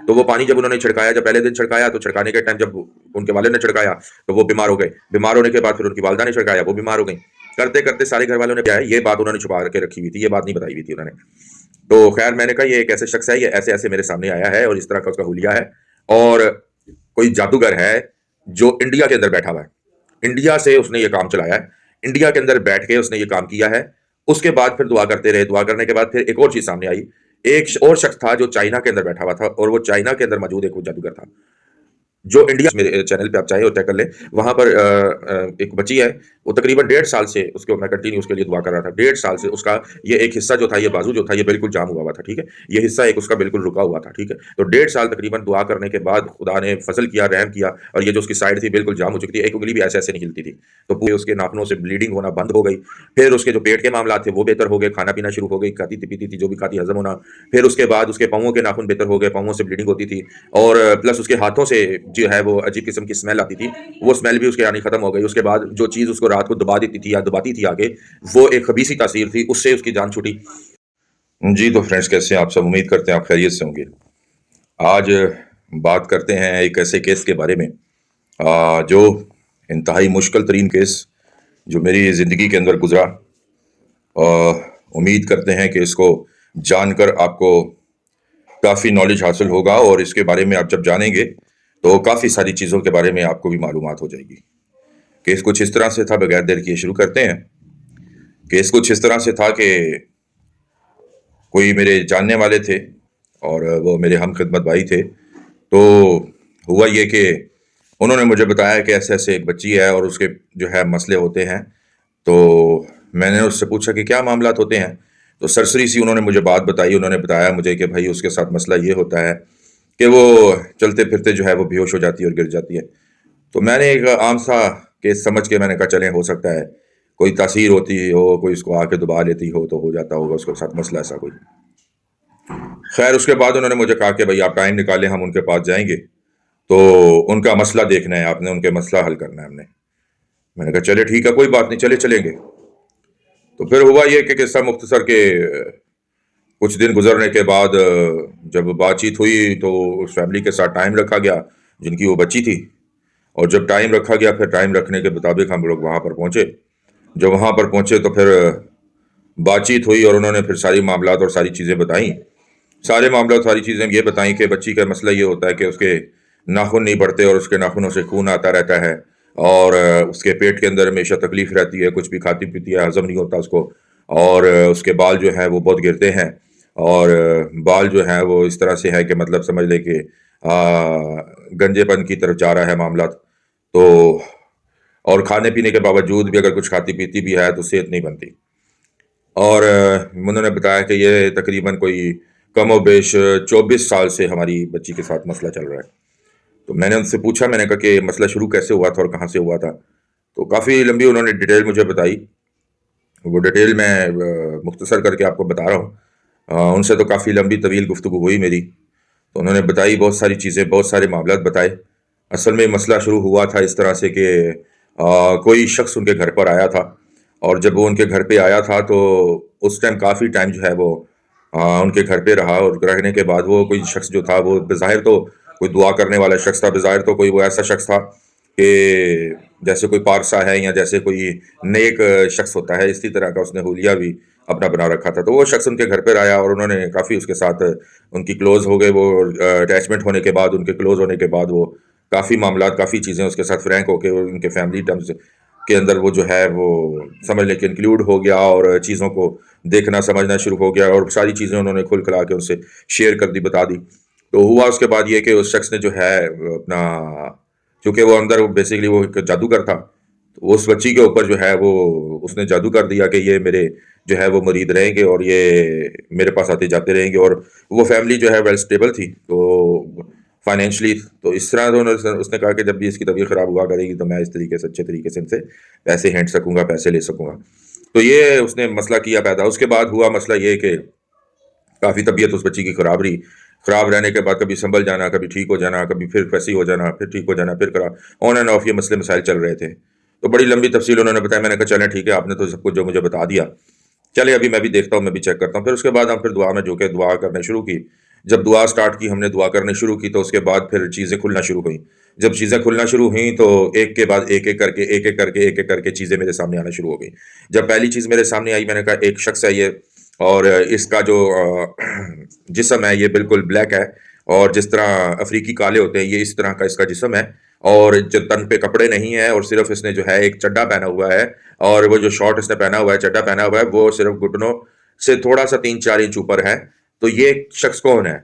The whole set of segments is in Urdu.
تو وہ پانی جب انہوں نے چھڑکایا، جب پہلے دن چھڑکایا تو چھڑکانے کے ٹائم جب ان کے والد نے چھڑکایا تو وہ بیمار ہو گئے، بیمار ہونے کے بعد پھر ان کی والدہ نے چھڑکایا، وہ بیمار ہو گئی، کرتے کرتے سارے گھر والوں نے کیا ہے یہ بات انہوں نے چھپا کے رکھی ہوئی تھی، یہ بات نہیں بتائی ہوئی تھی انہوں نے. تو خیر میں نے کہا یہ ایک ایسے شخص ہے، یہ ایسے ایسے میرے سامنے آیا ہے اور اس طرح کا اس کا حلیہ ہے، اور کوئی جادوگر ہے جو انڈیا کے اندر بیٹھا ہوا ہے، انڈیا سے اس نے یہ کام چلایا ہے، انڈیا کے اندر بیٹھ کے اس نے یہ کام کیا ہے. اس کے بعد پھر دعا کرتے رہے، دعا کرنے کے بعد پھر ایک اور چیز سامنے آئی، ایک اور شخص تھا جو چائنا کے اندر بیٹھا ہوا تھا، اور وہ چائنا کے اندر موجود ایک وہ جادوگر تھا جو انڈیا میرے چینل پہ آپ چاہیں اور چیک کر لیں، وہاں پر ایک بچی ہے، وہ تقریباً 1.5 سال سے اس کو میں کنٹینیو اس کے لیے دعا کر رہا تھا، 1.5 سال سے اس کا یہ ایک حصہ جو تھا، یہ بازو جو تھا یہ بالکل جام ہوا ہوا تھا، ٹھیک ہے، یہ حصہ ایک اس کا بالکل رکا ہوا تھا، ٹھیک ہے. تو 1.5 سال تقریباً دعا کرنے کے بعد خدا نے فضل کیا، رحم کیا، اور یہ جو اس کی سائڈ تھی بالکل جام ہو چکی تھی، ایک انگلی بھی ایسے ایسے نہیں ہلتی تھی، تو پورے اس کے ناخنوں سے بلیڈنگ ہونا بند ہو گئی. پھر اس کے جو پیٹ کے معاملات تھے وہ بہتر ہو گئے، کھانا پینا شروع ہو گئی، کھاتی تھی پیتی تھی، جو بھی کھاتی ہضم ہونا. پھر اس کے بعد اس کے پاؤں کے ناخن بہتر ہو گئے، پاؤں سے بلیڈنگ ہوتی تھی، اور پلس اس کے ہاتھوں سے جو ہے وہ عجیب قسم کی اسمیل آتی تھی، وہ اسمیل بھی اس کے آنی ختم ہو گئی. اس کے بعد جو چیز اس کو رات کو دبا دیتی تھی یا دباتی تھی آگے، وہ ایک خبیثی تاثیر تھی، اس سے اس کی جان چھوٹی. جی تو فرینڈس کیسے ہیں آپ سب؟ امید کرتے ہیں آپ خیریت سے ہوں گے. آج بات کرتے ہیں ایک ایسے کیس کے بارے میں جو انتہائی مشکل ترین کیس جو میری زندگی کے اندر گزرا. امید کرتے ہیں کہ اس کو جان کر آپ کو کافی نالج حاصل ہوگا، اور اس کے بارے میں آپ جب جانیں گے تو کافی ساری چیزوں کے بارے میں آپ کو بھی معلومات ہو جائے گی. کیس کچھ اس طرح سے تھا، بغیر دیر کیے شروع کرتے ہیں. کیس کچھ اس طرح سے تھا کہ کوئی میرے جاننے والے تھے اور وہ میرے ہم خدمت بھائی تھے. تو ہوا یہ کہ انہوں نے مجھے بتایا کہ ایسے ایسے ایک بچی ہے اور اس کے جو ہے مسئلے ہوتے ہیں. تو میں نے اس سے پوچھا کہ کیا معاملات ہوتے ہیں، تو سرسری سی انہوں نے مجھے بات بتائی. انہوں نے بتایا مجھے کہ بھائی اس کے ساتھ مسئلہ یہ ہوتا ہے کہ وہ چلتے پھرتے جو ہے وہ بے ہوش ہو جاتی ہے اور گر جاتی ہے. تو میں نے ایک عام سا کیس سمجھ کے میں نے کہا چلیں ہو سکتا ہے کوئی تاثیر ہوتی ہو، کوئی اس کو آ کے دبا لیتی ہو تو ہو جاتا ہوگا اس کے ساتھ مسئلہ ایسا کوئی. خیر اس کے بعد انہوں نے مجھے کہا کہ بھائی آپ ٹائم نکالیں، ہم ان کے پاس جائیں گے، تو ان کا مسئلہ دیکھنا ہے، آپ نے ان کے مسئلہ حل کرنا ہے. میں نے کہا چلے ٹھیک ہے کوئی بات نہیں، چلیں گے. تو پھر ہوا یہ کہ قصہ مختصر کے کچھ دن گزرنے کے بعد جب بات چیت ہوئی تو اس فیملی کے ساتھ ٹائم رکھا گیا جن کی وہ بچی تھی. اور جب ٹائم رکھا گیا پھر ٹائم رکھنے کے مطابق ہم لوگ وہاں پر پہنچے. جب وہاں پر پہنچے تو پھر بات چیت ہوئی اور انہوں نے پھر ساری معاملات اور ساری چیزیں بتائیں. سارے معاملات ساری چیزیں یہ بتائیں کہ بچی کا مسئلہ یہ ہوتا ہے کہ اس کے ناخن نہیں بڑھتے اور اس کے ناخنوں سے خون آتا رہتا ہے، اور اس کے پیٹ کے اندر ہمیشہ تکلیف رہتی ہے، کچھ بھی کھاتی پیتی ہے ہضم نہیں ہوتا اس کو، اور اس کے بال جو ہے وہ بہت گرتے ہیں، اور بال جو ہیں وہ اس طرح سے ہے کہ مطلب سمجھ لے کہ گنجے پن کی طرف جا رہا ہے معاملات. تو اور کھانے پینے کے باوجود بھی اگر کچھ کھاتی پیتی بھی ہے تو صحت نہیں بنتی. اور انہوں نے بتایا کہ یہ تقریباً کوئی کم و بیش 24 سال سے ہماری بچی کے ساتھ مسئلہ چل رہا ہے. تو میں نے ان سے پوچھا، میں نے کہا کہ مسئلہ شروع کیسے ہوا تھا اور کہاں سے ہوا تھا. تو کافی لمبی انہوں نے ڈیٹیل مجھے بتائی، وہ ڈیٹیل میں مختصر کر کے آپ کو بتا رہا ہوں. ان سے تو کافی لمبی طویل گفتگو ہوئی میری. تو انہوں نے بتائی بہت ساری چیزیں، بہت سارے معاملات بتائے. اصل میں مسئلہ شروع ہوا تھا اس طرح سے کہ کوئی شخص ان کے گھر پر آیا تھا، اور جب وہ ان کے گھر پہ آیا تھا تو اس ٹائم کافی ٹائم جو ہے وہ ان کے گھر پہ رہا، اور رہنے کے بعد وہ کوئی شخص جو تھا وہ بظاہر تو کوئی دعا کرنے والا شخص تھا، بظاہر تو کوئی وہ ایسا شخص تھا کہ جیسے کوئی پارسا ہے یا جیسے کوئی نیک شخص ہوتا ہے، اسی طرح کا اس نے حلیہ بھی اپنا بنا رکھا تھا. تو وہ شخص ان کے گھر پہ آیا اور انہوں نے کافی اس کے ساتھ ان کی کلوز ہو گئے. وہ اٹیچمنٹ ہونے کے بعد، ان کے کلوز ہونے کے بعد وہ کافی معاملات، کافی چیزیں اس کے ساتھ فرینک ہو کے ان کے فیملی ٹرمز کے اندر وہ جو ہے وہ سمجھ لیں کہ انکلوڈ ہو گیا، اور چیزوں کو دیکھنا سمجھنا شروع ہو گیا، اور ساری چیزیں انہوں نے کھل کھلا کے ان سے شیئر کر دی، بتا دی. تو ہوا اس کے بعد یہ کہ اس شخص نے جو ہے اپنا، چونکہ وہ اندر بیسیکلی وہ ایک جادوگر تھا، تو اس بچی کے اوپر جو ہے وہ اس نے جادو کر دیا کہ یہ میرے جو ہے وہ مرید رہیں گے اور یہ میرے پاس آتے جاتے رہیں گے. اور وہ فیملی جو ہے ویل اسٹیبل تھی تو فائنینشلی. تو اس طرح اس نے کہا کہ جب بھی اس کی طبیعت خراب ہوا کرے گی تو میں اس طریقے سے اچھے طریقے سے ان سے پیسے ہینٹ سکوں گا، پیسے لے سکوں گا. تو یہ اس نے مسئلہ کیا پیدا. اس کے بعد ہوا مسئلہ یہ کہ کافی طبیعت اس بچی کی خراب رہی. خراب رہنے کے بعد کبھی سنبھل جانا، کبھی ٹھیک ہو جانا، کبھی پھر ویسی ہو جانا، پھر ٹھیک ہو جانا، پھر آن اینڈ آف یہ مسئلے مسائل چل رہے تھے. تو بڑی لمبی تفصیل انہوں نے بتایا. میں نے کہا چلیں ٹھیک ہے، آپ نے تو سب کچھ جو مجھے بتا دیا، چلے ابھی میں بھی دیکھتا ہوں، میں بھی چیک کرتا ہوں. پھر اس کے بعد ہم پھر دعا میں جو کہ دعا کرنے شروع کی. جب دعا سٹارٹ کی، ہم نے دعا کرنے شروع کی، تو اس کے بعد پھر چیزیں کھلنا شروع ہوئیں۔ جب چیزیں کھلنا شروع ہوئیں تو ایک کے بعد ایک ایک کر کے چیزیں میرے سامنے آنا شروع ہو گئیں۔ جب پہلی چیز میرے سامنے آئی، میں نے کہا ایک شخص ہے یہ، اور اس کا جو جسم ہے یہ بالکل بلیک ہے، اور جس طرح افریقی کالے ہوتے ہیں، یہ اس طرح کا اس کا جسم ہے، اور جو تن پہ کپڑے نہیں ہیں، اور صرف اس نے جو ہے ایک چڈا پہنا ہوا ہے، اور وہ جو شارٹ اس نے پہنا ہوا ہے، چڈا پہنا ہوا ہے، وہ صرف گھٹنوں سے تھوڑا سا 3-4 انچ اوپر ہے۔ تو یہ شخص کون ہے؟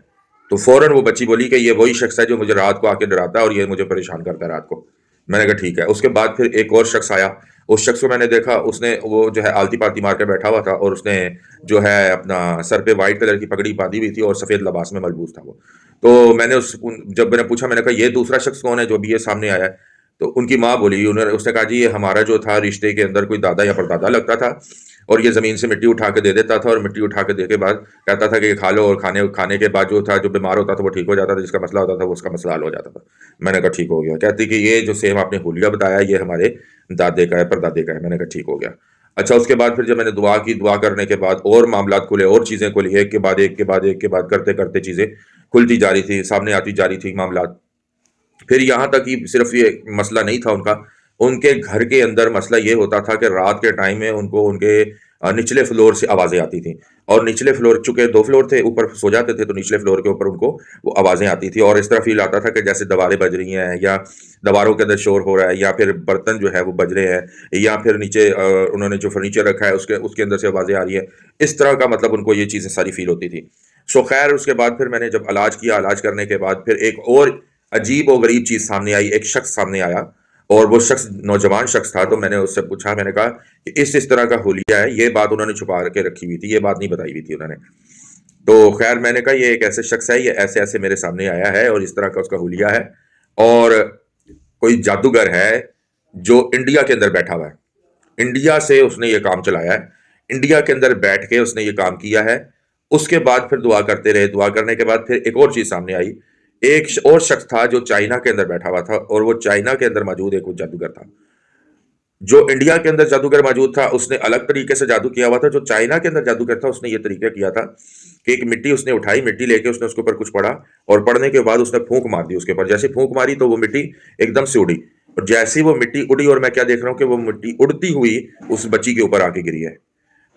تو فوراً وہ بچی بولی کہ یہ وہی شخص ہے جو مجھے رات کو آ کے ڈراتا ہے اور یہ مجھے پریشان کرتا ہے رات کو۔ میں نے کہا ٹھیک ہے۔ اس کے بعد پھر ایک اور شخص آیا، اس شخص کو میں نے دیکھا، اس نے وہ جو ہے آلتی پالتی مار کے بیٹھا ہوا تھا، اور اس نے جو ہے اپنا سر پہ وائٹ کلر کی پگڑی باندھی ہوئی تھی اور سفید لباس میں ملبوس تھا وہ۔ تو میں نے جب میں نے پوچھا، میں نے کہا یہ دوسرا شخص کون ہے جو ابھی یہ سامنے آیا ہے؟ تو ان کی ماں بولی، اس نے کہا جی یہ ہمارا جو تھا رشتے کے اندر کوئی دادا یا پردادا لگتا تھا، اور یہ زمین سے مٹی اٹھا کے دے دیتا تھا، اور مٹی اٹھا کے دے کے بعد کہتا تھا کہ یہ کھا لو، اور کھانے کے بعد جو تھا، جو بیمار ہوتا تھا وہ ٹھیک ہو جاتا تھا، جس کا مسئلہ ہوتا تھا وہ اس کا مسئلہ حل ہو جاتا تھا۔ میں نے کہا ٹھیک ہو گیا۔ کہتی کہ یہ جو سیم آپ نے حلیہ بتایا یہ ہمارے دادے کا ہے، پردادے کا ہے۔ میں نے کہا ٹھیک ہو گیا۔ اچھا، اس کے بعد پھر جب میں نے دعا کی، دعا کرنے کے بعد اور معاملات کھلے، اور چیزیں کھلی، ایک کے بعد ایک کے بعد ایک کے بعد کرتے کرتے چیزیں کھلتی جا رہی تھی، سامنے آتی جا رہی تھی معاملات۔ پھر یہاں تک کہ صرف یہ مسئلہ نہیں تھا ان کا، ان کے گھر کے اندر مسئلہ یہ ہوتا تھا کہ رات کے ٹائم میں ان کو ان کے نچلے فلور سے آوازیں آتی تھیں، اور نچلے فلور، چونکہ 2 فلور تھے، اوپر سو جاتے تھے، تو نچلے فلور کے اوپر ان کو وہ آوازیں آتی تھی، اور اس طرح فیل آتا تھا کہ جیسے دیواریں بج رہی ہیں، یا دیواروں کے اندر شور ہو رہا ہے، یا پھر برتن جو ہے وہ بج رہے ہیں، یا پھر نیچے انہوں نے جو فرنیچر رکھا ہے اس کے اندر سے آوازیں آ رہی ہیں۔ اس طرح کا مطلب ان کو یہ چیزیں ساری فیل ہوتی تھی۔ سو خیر، اس کے بعد پھر میں نے جب علاج کیا، علاج کرنے کے بعد پھر ایک اور عجیب و غریب چیز سامنے آئی، ایک شخص سامنے آیا، اور وہ شخص نوجوان شخص تھا۔ تو میں نے اس سے پوچھا، میں نے کہا کہ اس طرح کا حلیہ ہے، یہ بات انہوں نے چھپا کے رکھی ہوئی تھی، یہ بات نہیں بتائی ہوئی تھی انہوں نے۔ تو خیر، میں نے کہا یہ ایک ایسے شخص ہے، یہ ایسے ایسے میرے سامنے آیا ہے، اور اس طرح کا اس کا حلیہ ہے، اور کوئی جادوگر ہے جو انڈیا کے اندر بیٹھا ہوا ہے، انڈیا سے اس نے یہ کام چلایا ہے، انڈیا کے اندر بیٹھ کے اس نے یہ کام کیا ہے۔ اس کے بعد پھر دعا کرتے رہے، دعا کرنے کے بعد پھر ایک اور چیز سامنے آئی، ایک اور شخص تھا جو چائنا کے اندر بیٹھا ہوا تھا، اور وہ چائنا کے اندر موجود ایک جادوگر تھا۔ جو انڈیا کے اندر جادوگر موجود تھا اس نے الگ طریقے سے جادو کیا ہوا تھا، جو چائنا کے اندر جادوگر تھا اس نے یہ طریقہ کیا تھا کہ ایک مٹی اس نے اٹھائی، مٹی لے کے اس نے اس کے اوپر کچھ پڑھا، اور پڑھنے کے بعد اس نے پھونک مار دی اس کے اوپر۔ جیسے پھونک ماری تو وہ مٹی ایک دم سے اڑی، اور جیسی وہ مٹی اڑی، اور میں کیا دیکھ رہا ہوں کہ وہ مٹی اڑتی ہوئی اس بچی کے اوپر آ کے گری ہے۔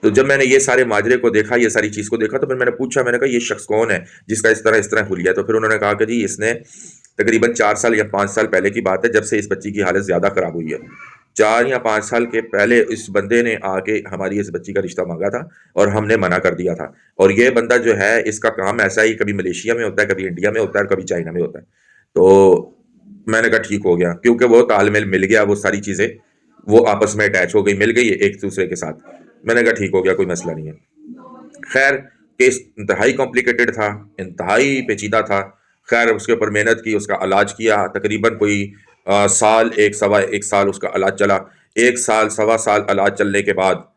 تو جب میں نے یہ سارے ماجرے کو دیکھا، یہ ساری چیز کو دیکھا، تو پھر میں نے پوچھا، میں نے کہا یہ شخص کون ہے جس کا اس طرح حلیہ ہے؟ تو پھر انہوں نے کہا کہ جی اس نے تقریباً 4 سال یا 5 سال پہلے کی بات ہے، جب سے اس بچی کی حالت زیادہ خراب ہوئی ہے، 4 یا 5 سال کے پہلے اس بندے نے آ کے ہماری اس بچی کا رشتہ مانگا تھا، اور ہم نے منع کر دیا تھا۔ اور یہ بندہ جو ہے اس کا کام ایسا ہی کبھی ملیشیا میں ہوتا ہے، کبھی انڈیا میں ہوتا ہے، اور کبھی چائنا میں ہوتا ہے۔ تو میں نے کہا ٹھیک ہو گیا، کیونکہ وہ تال میل مل گیا، وہ ساری چیزیں وہ آپس میں اٹیچ ہو گئی، مل گئی ایک دوسرے کے ساتھ۔ میں نے کہا ٹھیک ہو گیا، کوئی مسئلہ نہیں ہے۔ خیر، کیس انتہائی کمپلیکیٹڈ تھا، انتہائی پیچیدہ تھا۔ خیر، اس کے اوپر محنت کی، اس کا علاج کیا، تقریباً کوئی سال، ایک سال اس کا علاج چلا۔ 1 سال، 1.25 سال علاج چلنے کے بعد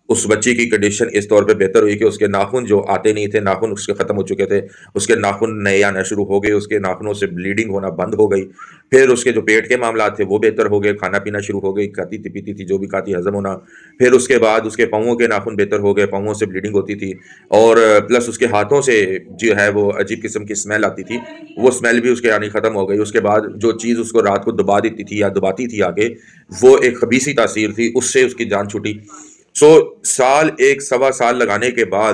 اس بچی کی کنڈیشن اس طور پہ بہتر ہوئی کہ اس کے ناخن جو آتے نہیں تھے، ناخن اس کے ختم ہو چکے تھے، اس کے ناخن نئے آنا شروع ہو گئے، اس کے ناخنوں سے بلیڈنگ ہونا بند ہو گئی۔ پھر اس کے جو پیٹ کے معاملات تھے وہ بہتر ہو گئے، کھانا پینا شروع ہو گئی، کھاتی تھی پیتی تھی، جو بھی کھاتی ہضم ہونا۔ پھر اس کے بعد اس کے پاؤں کے ناخن بہتر ہو گئے، پاؤں سے بلیڈنگ ہوتی تھی، اور پلس اس کے ہاتھوں سے جو ہے وہ عجیب قسم کی اسمیل آتی تھی، وہ اسمیل بھی اس کے آنی ختم ہو گئی۔ اس کے بعد جو چیز اس کو رات کو دبا دیتی تھی یا دباتی تھی آگے، وہ ایک خبیثی تاثیر تھی، اس سے اس کی جان چھوٹی۔ سو 1.25 سال لگانے کے بعد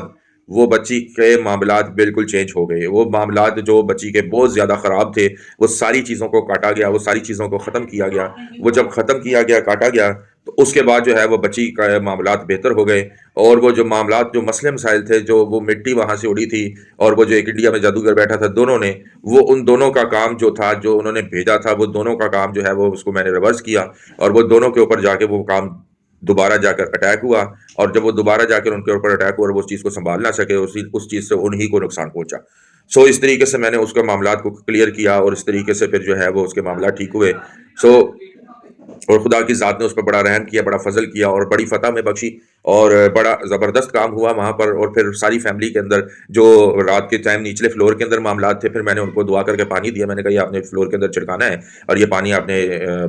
وہ بچی کے معاملات بالکل چینج ہو گئے۔ وہ معاملات جو بچی کے بہت زیادہ خراب تھے، وہ ساری چیزوں کو کاٹا گیا، وہ ساری چیزوں کو ختم کیا گیا۔ وہ جب ختم کیا گیا، کاٹا گیا، تو اس کے بعد جو ہے وہ بچی کا معاملات بہتر ہو گئے، اور وہ جو معاملات، جو مسئلے مسائل تھے، جو وہ مٹی وہاں سے اڑی تھی، اور وہ جو ایک انڈیا میں جادوگر بیٹھا تھا، دونوں نے وہ ان دونوں کا کام جو تھا، جو انہوں نے بھیجا تھا، وہ دونوں کا کام جو ہے وہ اس کو میں نے ریورس کیا، اور وہ دونوں کے اوپر جا کے وہ کام دوبارہ جا کر اٹیک ہوا، اور جب وہ دوبارہ جا کر ان کے اوپر اٹیک ہوا اور وہ اس چیز کو سنبھال نہ سکے، اس چیز سے انہی کو نقصان پہنچا۔ سو اس طریقے سے میں نے اس کے معاملات کو کلیئر کیا، اور اس طریقے سے پھر جو ہے وہ اس کے معاملات ٹھیک ہوئے۔ سو اور خدا کی ذات نے اس پہ بڑا رحم کیا، بڑا فضل کیا، اور بڑی فتح میں بخشی، اور بڑا زبردست کام ہوا وہاں پر۔ اور پھر ساری فیملی کے اندر جو رات کے ٹائم نچلے فلور کے اندر معاملات تھے، پھر میں نے ان کو دعا کر کے پانی دیا۔ میں نے کہا یہ آپ نے فلور کے اندر چھڑکانا ہے، اور یہ پانی آپ نے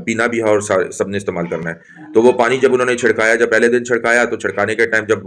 پینا بھی ہے، اور سب نے استعمال کرنا ہے۔ تو وہ پانی جب انہوں نے چھڑکایا، جب پہلے دن چھڑکایا، تو چھڑکانے کے ٹائم جب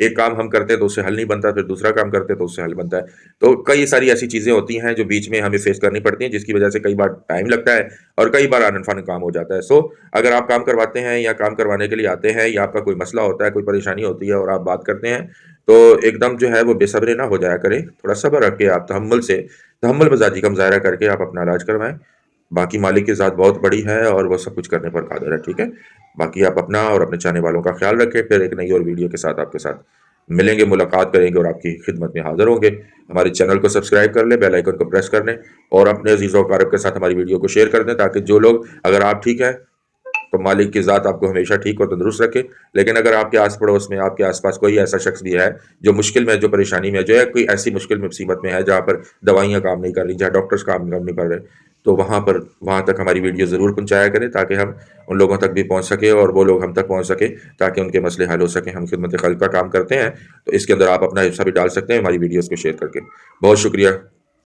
ایک کام ہم کرتے ہیں تو اس سے حل نہیں بنتا، پھر دوسرا کام کرتے ہیں تو اس سے حل بنتا ہے۔ تو کئی ساری ایسی چیزیں ہوتی ہیں جو بیچ میں ہمیں فیس کرنی پڑتی ہیں، جس کی وجہ سے کئی بار ٹائم لگتا ہے اور کئی بار آن فن کام ہو جاتا ہے۔ سو اگر آپ کام کرواتے ہیں یا کام کروانے کے لیے آتے ہیں یا آپ کا کوئی مسئلہ ہوتا ہے، کوئی پریشانی ہوتی ہے اور آپ بات کرتے ہیں، تو ایک دم جو ہے وہ بے صبرے نہ ہو جایا کریں، تھوڑا صبر رکھ کے آپ تحمل مزاجی کا مظاہرہ کر کے آپ اپنا علاج کروائیں۔ باقی مالک کی ذات بہت بڑی ہے اور وہ سب کچھ کرنے پر قادر ہے، ٹھیک ہے؟ باقی آپ اپنا اور اپنے چاہنے والوں کا خیال رکھیں، پھر ایک نئی اور ویڈیو کے ساتھ آپ کے ساتھ ملیں گے، ملاقات کریں گے اور آپ کی خدمت میں حاضر ہوں گے۔ ہمارے چینل کو سبسکرائب کر لیں، بیل آئیکن کو پریس کر لیں اور اپنے عزیز و اقارب کے ساتھ ہماری ویڈیو کو شیئر کر دیں، تاکہ جو لوگ، اگر آپ ٹھیک ہیں تو مالک کی ذات آپ کو ہمیشہ ٹھیک اور تندرست رکھے، لیکن اگر آپ کے آس پڑوس میں، آپ کے آس پاس کوئی ایسا شخص بھی ہے جو مشکل میں، جو پریشانی میں، جو ہے کوئی ایسی مشکل مصیبت میں ہے جہاں پر دوائیاں کام نہیں کر رہی، جہاں ڈاکٹرز کام نہیں کر رہے، تو وہاں تک ہماری ویڈیو ضرور پہنچایا کریں، تاکہ ہم ان لوگوں تک بھی پہنچ سکیں اور وہ لوگ ہم تک پہنچ سکیں، تاکہ ان کے مسئلے حل ہو سکیں۔ ہم خدمت خلق کا کام کرتے ہیں، تو اس کے اندر آپ اپنا حصہ بھی ڈال سکتے ہیں ہماری ویڈیوز کو شیئر کر کے۔ بہت شکریہ۔